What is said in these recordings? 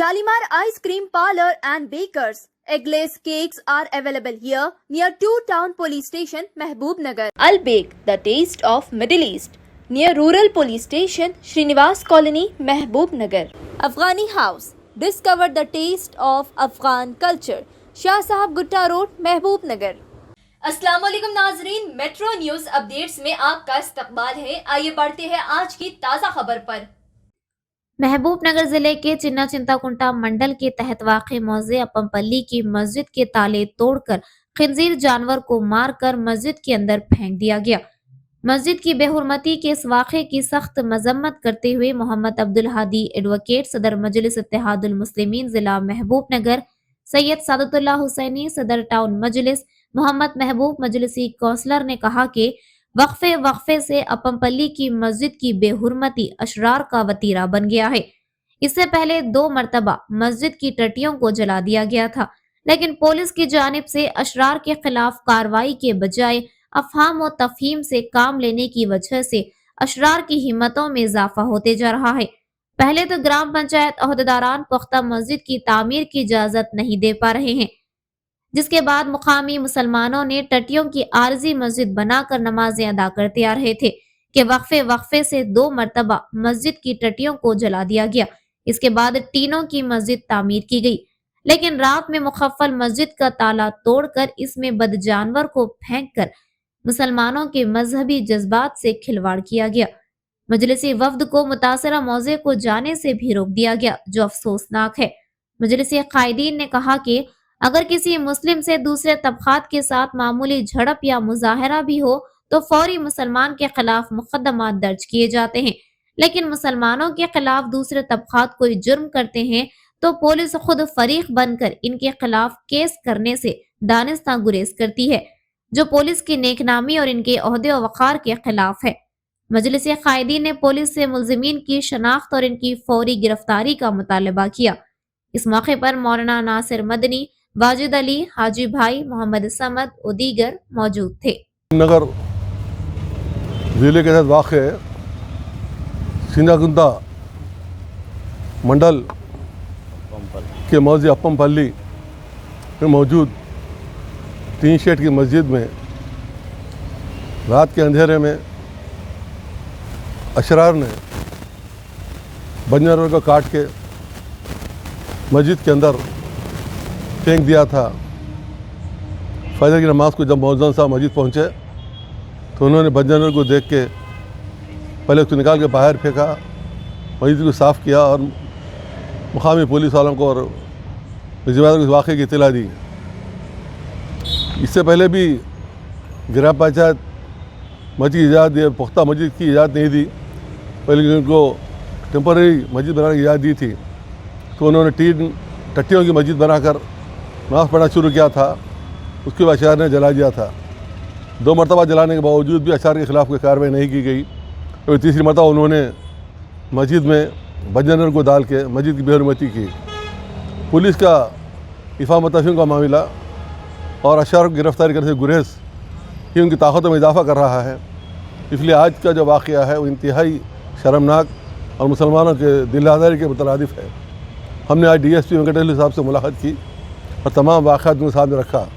Shalimar Ice Cream Parlor and Bakers. Eggless cakes are available here near 2 Town Police Station, Mehboob Nagar. Al Bake, the taste of Middle East, near Rural Police Station, Srinivas Colony, Mehboob Nagar. Afghani House, discover the taste of Afghan culture. Shah Sahab Gutta Road, Mehboob Nagar. अस्सलाम वालेकुम नाजरीन, metro news updates में आपका इस्तकबाल है। आइए बढ़ते हैं आज की ताज़ा खबर पर। महबूब नगर जिले के चिन्ना चिंताकुंटा मंडल के तहत वाक़े मौज़े अपमपल्ली की मस्जिद के ताले तोड़कर खिंजीर जानवर को मारकर मस्जिद के अंदर फेंक दिया गया। मस्जिद की बेहुरमती के इस वाक़े की सख्त मजम्मत करते हुए मोहम्मद अब्दुल हादी एडवोकेट, सदर मजलिस इत्तेहादुल मुस्लिमीन जिला महबूब नगर, सैयद सादतुल्ला हुसैनी, सदर टाउन मजलिस, मोहम्मद महबूब मजलिसी कौंसलर ने कहा कि वक्फे से अपमपल्ली की मस्जिद की बेहुरमती अशरार का वतीरा बन गया है। इससे पहले 2 मरतबा मस्जिद की टट्टियों को जला दिया गया था, लेकिन पुलिस की जानिब से अशरार के खिलाफ कार्रवाई के बजाय अफहाम व तफहीम से काम लेने की वजह से अशरार की हिम्मतों में इजाफा होते जा रहा है। पहले तो ग्राम पंचायत अहदेदारान पुख्ता मस्जिद की तामीर की इजाजत नहीं दे पा रहे हैं, जिसके बाद मुकामी मुसलमानों ने टट्टियों की आरजी मस्जिद बनाकर नमाजें अदा करते आ रहे थे कि वक्फे से 2 मरतबा मस्जिद की टट्टियों को जला दिया गया। इसके बाद टीनों की मस्जिद तामीर की गई, लेकिन रात में मुखफ्फल मस्जिद का ताला तोड़कर इसमें बद जानवर को फेंककर मुसलमानों के मजहबी जज्बात से खिलवाड़ किया गया। मजलिसी वफ्द को मुतासरा मौजे को जाने से भी रोक दिया गया, जो अफसोसनाक है। मजलिसी कायदीन ने कहा कि अगर किसी मुस्लिम से दूसरे तबकात के साथ मामूली झड़प या मुजाहरा भी हो तो फौरी मुसलमान के खिलाफ मुकदमा दर्ज किए जाते हैं, लेकिन मुसलमानों के खिलाफ दूसरे तबकात कोई जुर्म करते हैं तो पुलिस खुद फरीक बनकर इनके खिलाफ केस करने से दानिस्ता गुरेज करती है, जो पुलिस की नेकनामी और इनके ओहदे व वक़ार के खिलाफ है। मजलिस कायदीन ने पुलिस से मुल्जिमीन की शनाख्त और इनकी फौरी गिरफ्तारी का मुतालबा किया। इस मौके पर मौलाना नासिर मदनी, वाजिद अली, हाजी भाई, मोहम्मद समद और दीगर मौजूद थे। नगर जिले के तहत वाक़ चिन्नाकुंटा मंडल के मौज़े अपमपल्ली में मौजूद 3 शेड की मस्जिद में रात के अंधेरे में अशरार ने बंजर को काट के मस्जिद के अंदर फेंक दिया था। फजर की नमाज को जब मौज़िन साहब मस्जिद पहुँचे तो उन्होंने बंजर को देख के पहले उसको निकाल के बाहर फेंका, मस्जिद को साफ़ किया और मुकामी पुलिस वालों को और जिम्मेदारों को इस वाक़े की इत्तला दी। इससे पहले भी ग्राम पंचायत मस्जिद की इजाज़त दी, पुख्ता मस्जिद की इजाज़त नहीं दी, पहले उनको टेम्पररी मस्जिद बनाने की इजाज़त दी थी, तो उन्होंने 3 टट्टियों की मस्जिद बनाकर नमाज़ पढ़ना शुरू किया था। उसके बाद अशरार ने जला दिया था। 2 मरतबा जलाने के बावजूद भी अशरार के ख़िलाफ़ कोई कार्रवाई नहीं की गई। तो तीसरी मरतबा उन्होंने मस्जिद में बंजर को डाल के मस्जिद की बेहुरमती की। पुलिस का इफ़ाम तफहीम का मामला और अशरार को गिरफ्तारी करने से गुरेज ही उनकी ताकतों में इजाफ़ा कर रहा है। इसलिए आज का जो वाक़या है वो इंतहाई शर्मनाक और मुसलमानों के दिल आज़ारी के मुतरादिफ है। हमने आज DSP वेंकटेश्वर साहब से मुलाकात की और तमाम वाक़यात उनके सामने रखा।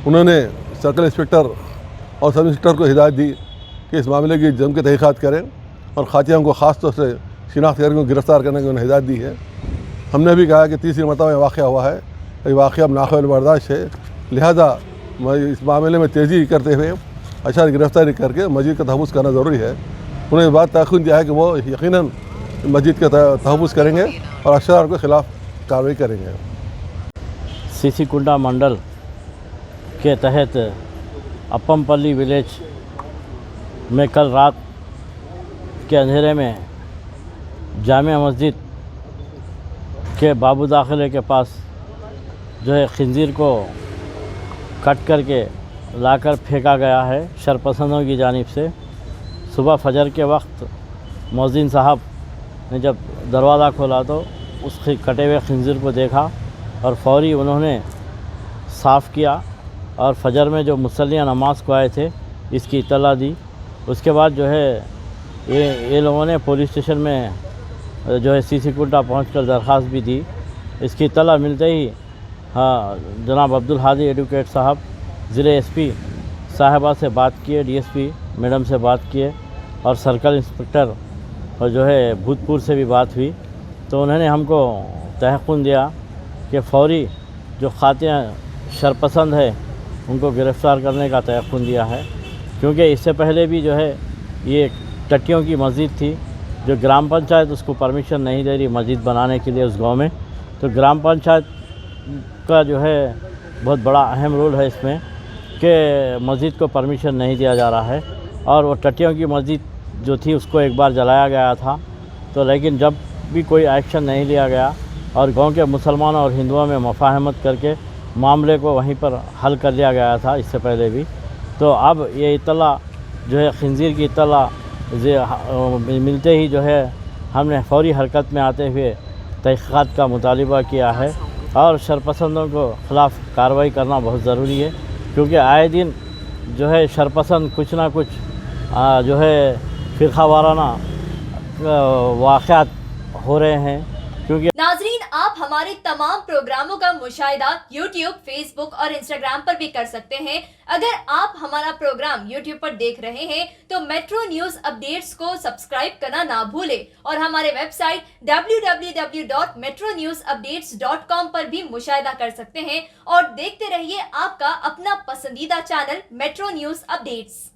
उन्होंने सर्कल इंस्पेक्टर और सब इंस्पेक्टर को हिदायत दी कि इस मामले की जम के तहक़ीक़ात करें और खातियों को ख़ास तौर से शिनाख्त करके उनको गिरफ़्तार करने की उन्हें हिदायत दी है। हमने भी कहा कि तीसरी मरतबा में वाक़या हुआ है, ये वाक़या नाक़ाबिल बर्दाश्त है, लिहाजा इस मामले में तेज़ी करते हुए अशरार की गिरफ़्तारी करके मस्जिद का तहफ़्फ़ुज़ करना ज़रूरी है। उन्होंने इस बात तयक़ीन दिया है कि वो यकीनन मस्जिद का तहफ़्फ़ुज़ करेंगे और अशरार के ख़िलाफ़ कार्रवाई करेंगे। चिन्नाकुंटा मंडल के तहत अपमपल्ली विलेज में कल रात के अंधेरे में जामिया मस्जिद के बाबू दाखिले के पास जो है खिंजीर को कट करके लाकर फेंका गया है शरपसंदों की जानिब से। सुबह फजर के वक्त मौज़िन साहब ने जब दरवाज़ा खोला तो उस कटे हुए खिंजीर को देखा और फौरी उन्होंने साफ़ किया और फजर में जो मुसल्लियाँ नमाज को आए थे इसकी इत्तला दी। उसके बाद जो है ये लोगों ने पुलिस स्टेशन में जो है चिन्नाकुंटा पहुंचकर दरख्वास्त भी दी اس کی اطلاع ملتے ہی جناب عبدالحادی ایڈوکیٹ صاحب ضلع ایس پی صاحبہ سے بات کیے، ڈی ایس پی میڈم سے بات کیے اور سرکل انسپکٹر اور جو ہے بھوتپور سے بھی بات ہوئی، تو انہوں نے ہم کو تحقن دیا کہ فوری جو خاتون شرپسند ہے ان کو گرفتار کرنے کا تحقن دیا ہے، کیونکہ اس سے پہلے بھی جو ہے یہ ٹٹیوں کی مسجد تھی، جو گرام پنچایت اس کو پرمیشن نہیں دے رہی مسجد بنانے کے لیے اس گاؤں میں، تو گرام پنچایت کا جو ہے بہت بڑا اہم رول ہے اس میں کہ مسجد کو پرمیشن نہیں دیا جا رہا ہے، اور وہ ٹٹیوں کی مسجد جو تھی اس کو ایک بار جلایا گیا تھا، تو لیکن جب بھی کوئی ایکشن نہیں لیا گیا اور گاؤں کے مسلمانوں اور ہندوؤں میں مفاہمت کر کے معاملے کو وہیں پر حل کر لیا گیا تھا اس سے پہلے بھی، تو اب یہ اطلاع جو ہے خنزیر کی اطلاع ملتے ہی جو ہے ہم نے فوری حرکت میں آتے ہوئے تحقیقات کا مطالبہ کیا ہے، اور شرپسندوں کو خلاف کارروائی کرنا بہت ضروری ہے، کیونکہ آئے دن جو ہے شرپسند کچھ نہ کچھ جو ہے فرقہ وارانہ واقعات ہو رہے ہیں، کیونکہ ناظرین، آپ ہمارے تمام پروگراموں کا مشاہدہ یوٹیوب، فیس بک اور انسٹاگرام پر بھی کر سکتے ہیں۔ اگر آپ ہمارا پروگرام یوٹیوب پر دیکھ رہے ہیں تو میٹرو نیوز اپڈیٹس کو سبسکرائب کرنا نہ بھولیں، اور ہمارے ویب سائٹ www.metronewsupdates.com پر بھی مشاہدہ کر سکتے ہیں، اور دیکھتے رہیے آپ کا اپنا پسندیدہ چینل میٹرو نیوز اپڈیٹس۔